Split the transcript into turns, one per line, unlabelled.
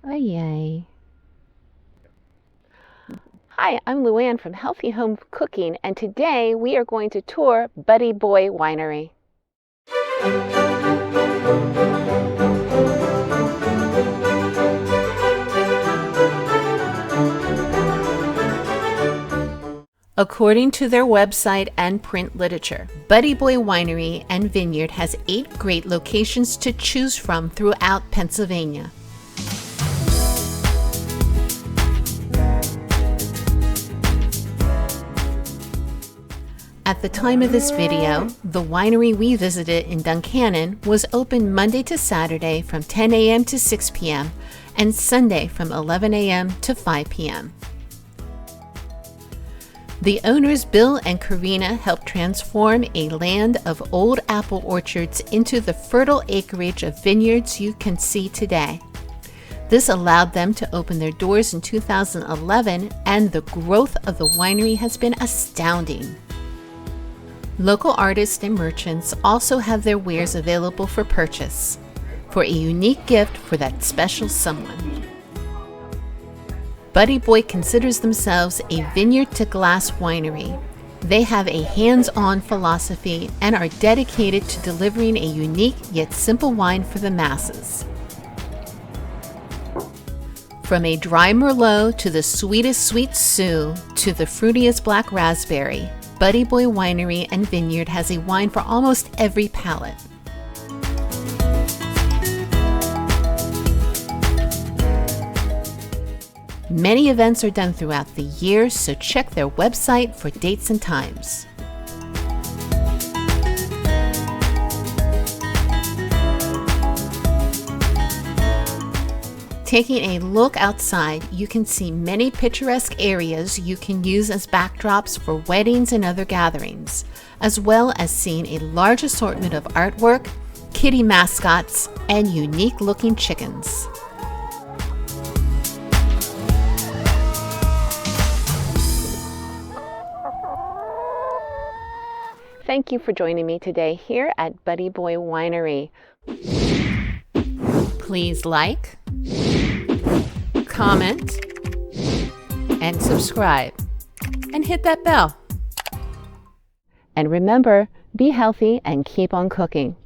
Oh, yay. Hi, I'm Luann from Healthy Home Cooking, and today we are going to tour Buddy Boy Winery. According to their website and print literature, Buddy Boy Winery and Vineyard has 8 great locations to choose from throughout Pennsylvania. At the time of this video, the winery we visited in Duncannon was open Monday to Saturday from 10 a.m. to 6 p.m. and Sunday from 11 a.m. to 5 p.m. The owners Bill and Karina helped transform a land of old apple orchards into the fertile acreage of vineyards you can see today. This allowed them to open their doors in 2011, and the growth of the winery has been astounding. Local artists and merchants also have their wares available for purchase, for a unique gift for that special someone. Buddy Boy considers themselves a vineyard-to-glass winery. They have a hands-on philosophy and are dedicated to delivering a unique yet simple wine for the masses. From a dry Merlot to the sweetest sweet Sue to the fruitiest black raspberry, Buddy Boy Winery and Vineyard has a wine for almost every palate. Many events are done throughout the year, so check their website for dates and times. Taking a look outside, you can see many picturesque areas you can use as backdrops for weddings and other gatherings, as well as seeing a large assortment of artwork, kitty mascots, and unique-looking chickens. Thank you for joining me today here at Buddy Boy Winery. Please like, comment, and subscribe, and hit that bell. And remember, be healthy and keep on cooking.